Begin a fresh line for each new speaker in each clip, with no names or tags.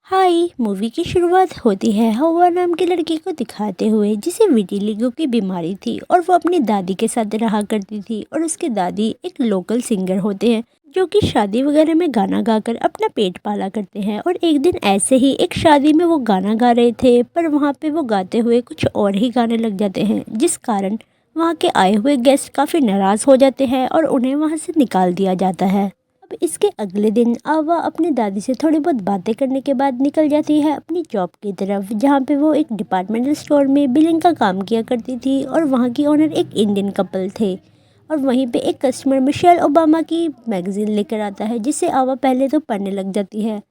हाय movie की शुरुआत होती है हवा नाम की लड़की को दिखाते हुए जिसे विटिलिगो की बीमारी थी और वो अपनी दादी के साथ रहा करती थी। और उसके दादी एक लोकल सिंगर होते हैं जो कि शादी वगैरह में गाना गाकर अपना पेट पाला करते हैं। और एक दिन ऐसे ही एक शादी में वो गाना गा रहे थे पर वहाँ पे वो गाते हुए कुछ और ही गाने लग जाते हैं, जिस कारण वहाँ के आए हुए गेस्ट काफ़ी नाराज़ हो जाते हैं और उन्हें वहाँ से निकाल दिया जाता है। अब इसके अगले दिन आवा अपनी दादी से थोड़ी बहुत बातें करने के बाद निकल जाती है अपनी जॉब की तरफ, जहाँ पे वो एक डिपार्टमेंटल स्टोर में बिलिंग का काम किया करती थी। और वहाँ की ओनर एक इंडियन कपल थे। और वहीं पे एक कस्टमर मिशेल ओबामा की मैगजीन लेकर आता है, जिसे आवा पहले तो पढ़ने लग जाती है।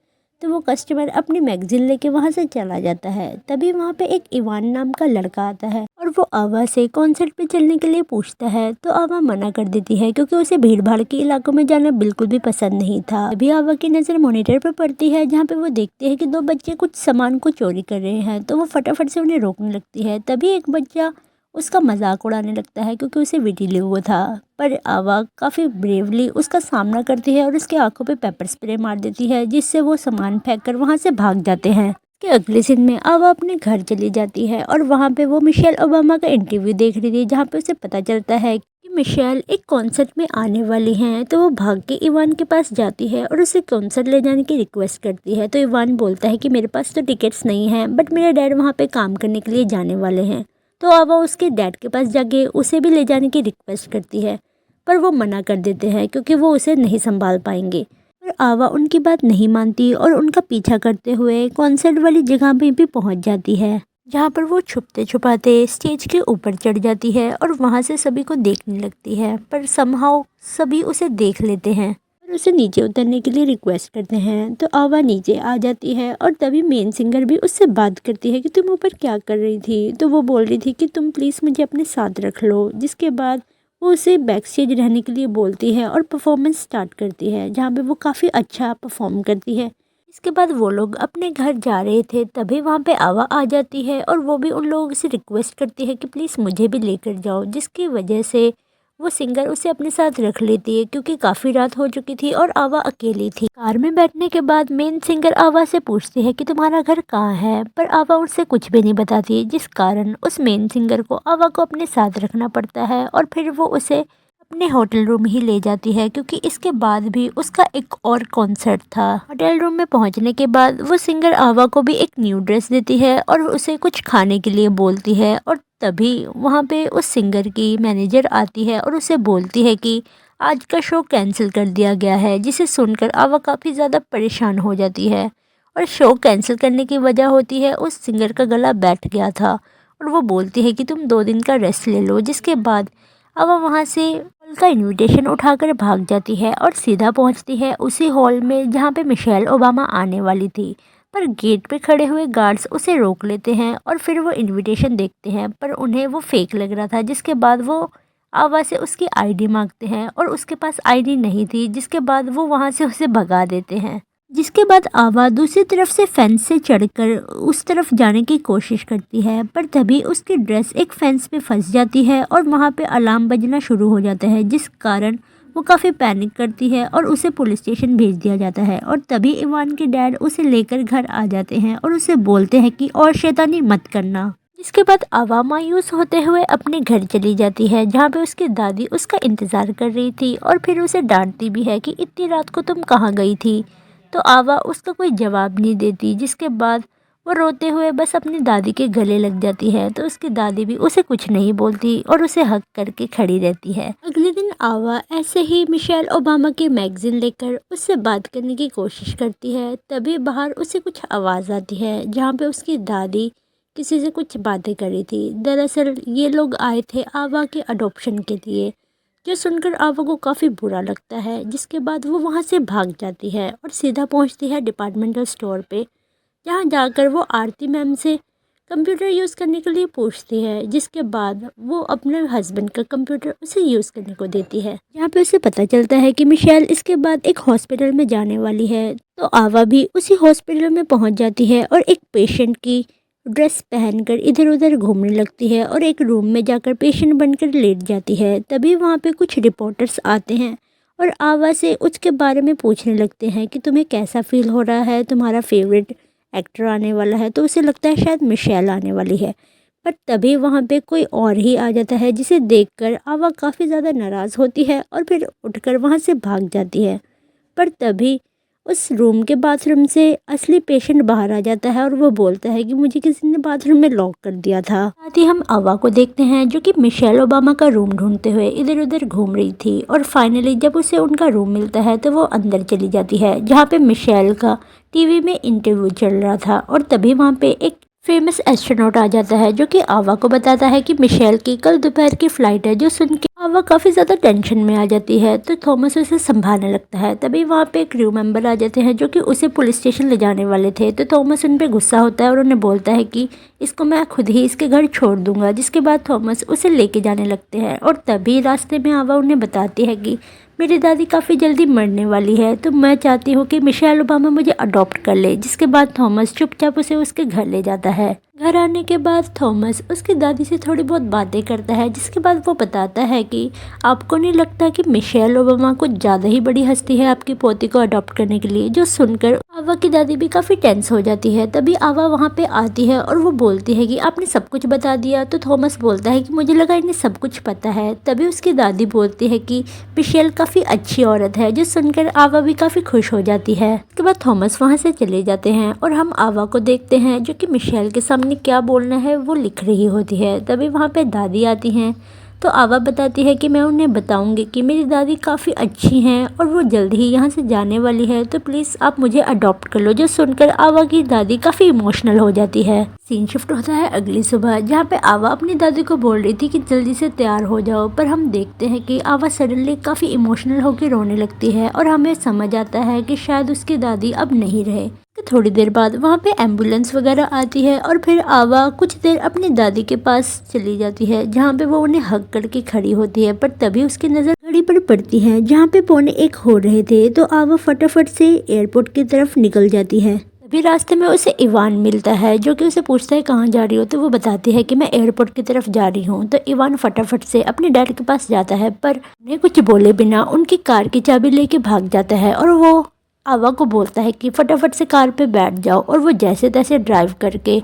तो वो कस्टमर अपनी मैगजीन लेके वहाँ से चला जाता है। तभी वहाँ पे एक इवान नाम का लड़का आता है और वो आवा से कॉन्सर्ट पे चलने के लिए पूछता है। तो आवा मना कर देती है क्योंकि उसे भीड़ भाड़ के इलाकों में जाना बिल्कुल भी पसंद नहीं था। अभी आवा की नज़र मॉनिटर पर पड़ती है, जहाँ पे वो देखते हैं कि दो बच्चे कुछ सामान को चोरी कर रहे हैं। तो वो फटाफट से उन्हें रोकने लगती है। तभी एक बच्चा उसका मजाक उड़ाने लगता है क्योंकि उसे विटिलिगो था। पर आवा काफ़ी ब्रेवली उसका सामना करती है और उसके आंखों पे पेपर स्प्रे मार देती है, जिससे वो सामान फेंक कर वहाँ से भाग जाते हैं। के अगले सीन में आवा अपने घर चली जाती है और वहाँ पे वो मिशेल ओबामा का इंटरव्यू देख रही थी, जहाँ पे उसे पता चलता है कि मिशेल एक कॉन्सर्ट में आने वाली हैं। तो वो भाग के इवान के पास जाती है और उसे कॉन्सर्ट ले जाने की रिक्वेस्ट करती है। तो इवान बोलता है कि मेरे पास तो टिकट्स नहीं हैं, बट मेरे डैड वहाँ पे काम करने के लिए जाने वाले हैं। तो आवा उसके डैड के पास जाके उसे भी ले जाने की रिक्वेस्ट करती है, पर वो मना कर देते हैं क्योंकि वो उसे नहीं संभाल पाएंगे। पर आवा उनकी बात नहीं मानती और उनका पीछा करते हुए कॉन्सर्ट वाली जगह पे भी पहुंच जाती है, जहाँ पर वो छुपते छुपाते स्टेज के ऊपर चढ़ जाती है और वहाँ से सभी को देखने लगती है। पर समहाउ सभी उसे देख लेते हैं और उसे नीचे उतरने के लिए रिक्वेस्ट करते हैं। तो आवा नीचे आ जाती है और तभी मेन सिंगर भी उससे बात करती है कि तुम ऊपर क्या कर रही थी। तो वो बोल रही थी कि तुम प्लीज़ मुझे अपने साथ रख लो। जिसके बाद वो उसे बैक स्टेज रहने के लिए बोलती है और परफॉर्मेंस स्टार्ट करती है, जहाँ पे वो काफ़ी अच्छा परफॉर्म करती है। इसके बाद वो लोग अपने घर जा रहे थे, तभी वहाँ पे आवा आ जाती है और वो भी उन लोगों से रिक्वेस्ट करती है कि प्लीज़ मुझे भी लेकर जाओ। जिसकी वजह से वो सिंगर उसे अपने साथ रख लेती है क्योंकि काफ़ी रात हो चुकी थी और आवा अकेली थी। कार में बैठने के बाद मेन सिंगर आवा से पूछती है कि तुम्हारा घर कहाँ है, पर आवा उससे कुछ भी नहीं बताती, जिस कारण उस मेन सिंगर को आवा को अपने साथ रखना पड़ता है। और फिर वो उसे अपने होटल रूम ही ले जाती है क्योंकि इसके बाद भी उसका एक और कॉन्सर्ट था। होटल रूम में पहुंचने के बाद वो सिंगर आवा को भी एक न्यू ड्रेस देती है और उसे कुछ खाने के लिए बोलती है। और तभी वहाँ पे उस सिंगर की मैनेजर आती है और उसे बोलती है कि आज का शो कैंसिल कर दिया गया है, जिसे सुनकर आवा काफ़ी ज़्यादा परेशान हो जाती है। और शो कैंसिल करने की वजह होती है उस सिंगर का गला बैठ गया था और वो बोलती है कि तुम 2 दिन का रेस्ट ले लो। जिसके बाद अब वह वहाँ से हॉल का इनविटेशन उठाकर भाग जाती है और सीधा पहुँचती है उसी हॉल में जहाँ पे मिशेल ओबामा आने वाली थी। पर गेट पे खड़े हुए गार्ड्स उसे रोक लेते हैं और फिर वो इनविटेशन देखते हैं, पर उन्हें वो फेक लग रहा था। जिसके बाद वो आवा से उसकी आईडी मांगते हैं और उसके पास आईडी नहीं थी, जिसके बाद वो वहाँ से उसे भगा देते हैं। जिसके बाद आवा दूसरी तरफ से फेंस से चढ़कर उस तरफ जाने की कोशिश करती है, पर तभी उसकी ड्रेस एक फेंस में फंस जाती है और वहाँ पे अलार्म बजना शुरू हो जाता है, जिस कारण वो काफ़ी पैनिक करती है और उसे पुलिस स्टेशन भेज दिया जाता है। और तभी इवान के डैड उसे लेकर घर आ जाते हैं और उसे बोलते हैं कि और शैतानी मत करना। इसके बाद आवा मायूस होते हुए अपने घर चली जाती है, जहाँ पे उसकी दादी उसका इंतज़ार कर रही थी और फिर उसे डांटती भी है कि इतनी रात को तुम कहाँ गई थी। तो आवा उसका कोई जवाब नहीं देती, जिसके बाद वो रोते हुए बस अपनी दादी के गले लग जाती है। तो उसकी दादी भी उसे कुछ नहीं बोलती और उसे हक करके खड़ी रहती है। अगले दिन आवा ऐसे ही मिशेल ओबामा की मैगजीन लेकर उससे बात करने की कोशिश करती है। तभी बाहर उसे कुछ आवाज़ आती है, जहाँ पे उसकी दादी किसी से कुछ बातें कर रही थी। दरअसल ये लोग आए थे आवा के अडॉप्शन के लिए, जो सुनकर आवा को काफ़ी बुरा लगता है। जिसके बाद वो वहाँ से भाग जाती है और सीधा पहुँचती है डिपार्टमेंटल स्टोर पे, जहाँ जाकर वो आरती मैम से कंप्यूटर यूज़ करने के लिए पूछती है। जिसके बाद वो अपने हस्बैंड का कंप्यूटर उसे यूज़ करने को देती है। यहाँ पे उसे पता चलता है कि मिशेल इसके बाद एक हॉस्पिटल में जाने वाली है। तो आवा भी उसी हॉस्पिटल में पहुँच जाती है और एक पेशेंट की ड्रेस पहनकर इधर उधर घूमने लगती है और एक रूम में जाकर पेशेंट बनकर लेट जाती है। तभी वहाँ पे कुछ रिपोर्टर्स आते हैं और आवा से उसके बारे में पूछने लगते हैं कि तुम्हें कैसा फील हो रहा है, तुम्हारा फेवरेट एक्टर आने वाला है, तो उसे लगता है शायद मिशेल आने वाली है। पर तभी वहाँ पे कोई और ही आ जाता है, जिसे देखकर आवा काफ़ी ज़्यादा नाराज़ होती है और फिर उठकर वहाँ से भाग जाती है। पर तभी उस रूम के बाथरूम से असली पेशेंट बाहर आ जाता है और वो बोलता है कि मुझे किसी ने बाथरूम में लॉक कर दिया था। साथ ही हम आवा को देखते हैं जो कि मिशेल ओबामा का रूम ढूंढते हुए इधर उधर घूम रही थी, और फाइनली जब उसे उनका रूम मिलता है तो वो अंदर चली जाती है, जहाँ पे मिशेल का टीवी में इंटरव्यू चल रहा था। और तभी वहाँ पे एक फेमस एस्ट्रोनॉट आ जाता है जो कि आवा को बताता है कि मिशेल की कल दोपहर की फ्लाइट है। जो सुन के आवा काफ़ी ज़्यादा टेंशन में आ जाती है, तो थॉमस उसे संभालने लगता है। तभी वहाँ पे क्रू मेंबर आ जाते हैं जो कि उसे पुलिस स्टेशन ले जाने वाले थे, तो थॉमस उन पे गुस्सा होता है और उन्हें बोलता है कि इसको मैं खुद ही इसके घर छोड़ दूंगा। जिसके बाद थॉमस उसे लेके जाने लगते हैं, और तभी रास्ते में आवा उन्हें बताती है कि मेरी दादी काफ़ी जल्दी मरने वाली है, तो मैं चाहती हूँ कि मिशेल ओबामा मुझे अडॉप्ट कर ले। जिसके बाद थॉमस चुपचाप उसे उसके घर ले जाता है। घर आने के बाद थॉमस उसकी दादी से थोड़ी बहुत बातें करता है, जिसके बाद वो बताता है कि आपको नहीं लगता कि मिशेल ओबामा कुछ ज़्यादा ही बड़ी हस्ती है आपकी पोती को अडॉप्ट करने के लिए। जो सुनकर आवा की दादी भी काफ़ी टेंस हो जाती है। तभी आवा वहाँ पे आती है और वो बोलती है कि आपने सब कुछ बता दिया। तो थॉमस बोलता है कि मुझे लगा इन्हें सब कुछ पता है। तभी उसकी दादी बोलती है कि मिशेल काफ़ी अच्छी औरत है। जो सुनकर आवा भी काफ़ी खुश हो जाती है। उसके बाद थॉमस वहाँ से चले जाते हैं और हम आवा को देखते हैं जो कि मिशेल के सामने क्या बोलना है वो लिख रही होती है। तभी वहाँ पे दादी आती हैं, तो आवा बताती है कि मैं उन्हें बताऊंगी कि मेरी दादी काफ़ी अच्छी हैं और वो जल्द ही यहाँ से जाने वाली है, तो प्लीज़ आप मुझे अडॉप्ट कर लो। जो सुनकर आवा की दादी काफ़ी इमोशनल हो जाती है। सीन शिफ्ट होता है अगली सुबह, जहाँ पे आवा अपनी दादी को बोल रही थी कि जल्दी से तैयार हो जाओ, पर हम देखते हैं कि आवा सडनली काफ़ी इमोशनल होकर रोने लगती है और हमें समझ आता है कि शायद उसकी दादी अब नहीं रहे। थोड़ी देर बाद वहाँ पे एम्बुलेंस वगैरह आती है और फिर आवा कुछ देर अपनी दादी के पास चली जाती है, जहाँ पे वो उन्हें हग करके खड़ी होती है। पर तभी उसकी नज़र घड़ी पर पड़ती है जहाँ पे 1:45 हो रहे थे, तो आवा फटाफट से एयरपोर्ट की तरफ निकल जाती है। तभी रास्ते में उसे इवान मिलता है जो कि उसे पूछता है कहाँ जा रही हो, तो वो बताती है कि मैं एयरपोर्ट की तरफ जा रही हूँ। तो इवान फटाफट से अपने डैड के पास जाता है, पर उन्हें कुछ बोले बिना उनकी कार की चाबी लेके भाग जाता है और वो आवा को बोलता है कि फटाफट से कार पे बैठ जाओ, और वो जैसे तैसे ड्राइव करके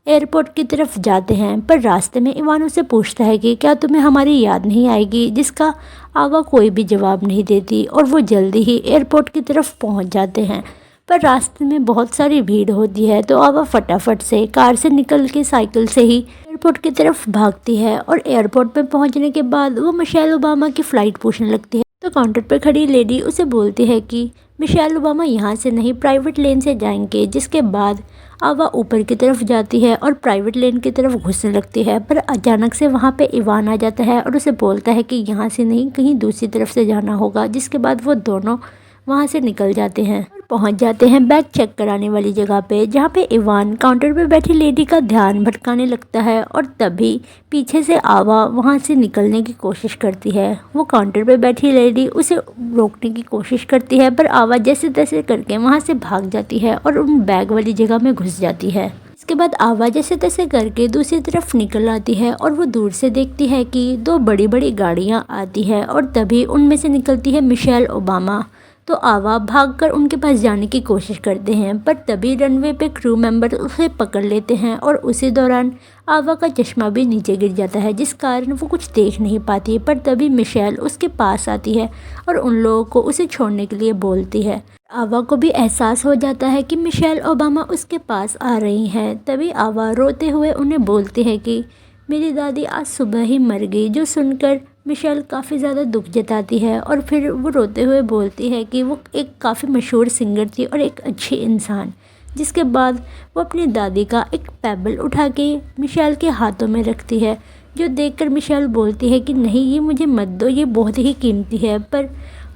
एयरपोर्ट की तरफ जाते हैं। पर रास्ते में इवान उसे पूछता है कि क्या तुम्हें हमारी याद नहीं आएगी, जिसका आवा कोई भी जवाब नहीं देती, और वो जल्दी ही एयरपोर्ट की तरफ पहुंच जाते हैं। पर रास्ते में बहुत सारी भीड़ होती है, तो आवा फटाफट से कार से निकल के साइकिल से ही एयरपोर्ट की तरफ भागती है, और एयरपोर्ट पे पहुंचने के बाद वो मिशेल ओबामा की फ़्लाइट पूछने लगती है। तो काउंटर पर खड़ी लेडी उसे बोलती है कि मिशेल ओबामा यहाँ से नहीं, प्राइवेट लेन से जाएंगे। जिसके बाद आवा ऊपर की तरफ जाती है और प्राइवेट लेन की तरफ घुसने लगती है, पर अचानक से वहाँ पे इवान आ जाता है और उसे बोलता है कि यहाँ से नहीं, कहीं दूसरी तरफ से जाना होगा। जिसके बाद वो दोनों वहाँ से निकल जाते हैं और पहुँच जाते हैं बैग चेक कराने वाली जगह पे, जहाँ पे इवान काउंटर पे बैठी लेडी का ध्यान भटकाने लगता है, और तभी पीछे से आवा वहाँ से निकलने की कोशिश करती है। वो काउंटर पे बैठी लेडी उसे रोकने की कोशिश करती है, पर आवा जैसे तैसे करके वहाँ से भाग जाती है और उन बैग वाली जगह में घुस जाती है। इसके बाद आवा जैसे तैसे करके दूसरी तरफ निकल आती है और वो दूर से देखती है कि 2 बड़ी बड़ी गाड़ियाँ आती है, और तभी उनमें से निकलती है मिशेल ओबामा। तो आवा भागकर उनके पास जाने की कोशिश करते हैं, पर तभी रनवे पे क्रू मेंबर उसे पकड़ लेते हैं, और उसी दौरान आवा का चश्मा भी नीचे गिर जाता है, जिस कारण वो कुछ देख नहीं पाती। पर तभी मिशेल उसके पास आती है और उन लोगों को उसे छोड़ने के लिए बोलती है। आवा को भी एहसास हो जाता है कि मिशेल ओबामा उसके पास आ रही हैं। तभी आवा रोते हुए उन्हें बोलती है कि मेरी दादी आज सुबह ही मर गई। जो सुनकर मिशेल काफ़ी ज़्यादा दुख जताती है, और फिर वो रोते हुए बोलती है कि वो एक काफ़ी मशहूर सिंगर थी और एक अच्छी इंसान। जिसके बाद वो अपनी दादी का एक पेबल उठा के मिशेल के हाथों में रखती है, जो देखकर मिशेल बोलती है कि नहीं, ये मुझे मत दो, ये बहुत ही कीमती है। पर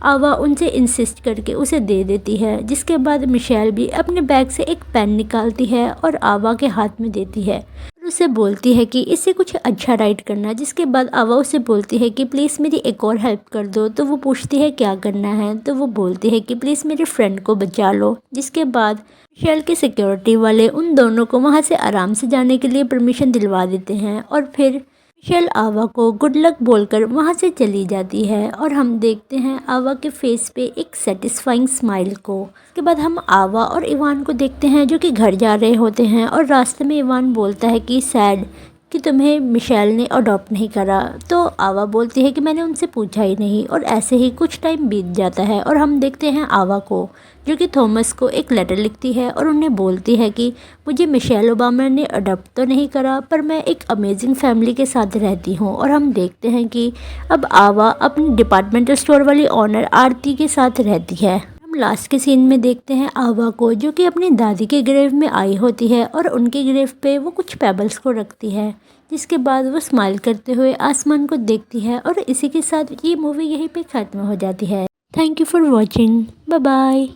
आवा उनसे इंसिस्ट करके उसे दे देती है। जिसके बाद मिशेल भी अपने बैग से एक पेन निकालती है और आवा के हाथ में देती है, और उसे बोलती है कि इससे कुछ अच्छा राइट करना। जिसके बाद आवा उसे बोलती है कि प्लीज़ मेरी एक और हेल्प कर दो। तो वो पूछती है क्या करना है, तो वो बोलती है कि प्लीज़ मेरे फ्रेंड को बचा लो। जिसके बाद मिशेल के सिक्योरिटी वाले उन दोनों को वहाँ से आराम से जाने के लिए परमिशन दिलवा देते हैं, और फिर मिशेल आवा को गुड लक बोलकर वहाँ से चली जाती है और हम देखते हैं आवा के फेस पे एक सेटिस्फाइंग स्माइल को। उसके बाद हम आवा और इवान को देखते हैं जो कि घर जा रहे होते हैं और रास्ते में इवान बोलता है कि सैड कि तुम्हें मिशेल ने अडॉप्ट नहीं करा। तो आवा बोलती है कि मैंने उनसे पूछा ही नहीं। और ऐसे ही कुछ टाइम बीत जाता है और हम देखते हैं आवा को जो कि थॉमस को एक लेटर लिखती है और उन्हें बोलती है कि मुझे मिशेल ओबामा ने अडॉप्ट तो नहीं करा पर मैं एक अमेजिंग फैमिली के साथ रहती हूँ। और हम देखते हैं कि अब आवा अपनी डिपार्टमेंटल स्टोर वाली ऑनर आरती के साथ रहती है। हम लास्ट के सीन में देखते हैं आवा को जो कि अपनी दादी के ग्रेव में आई होती है और उनके ग्रेव पे वो कुछ पेबल्स को रखती है, जिसके बाद वो स्माइल करते हुए आसमान को देखती है। और इसी के साथ ये मूवी यहीं पे ख़त्म हो जाती है। Thank you for watching. Bye bye.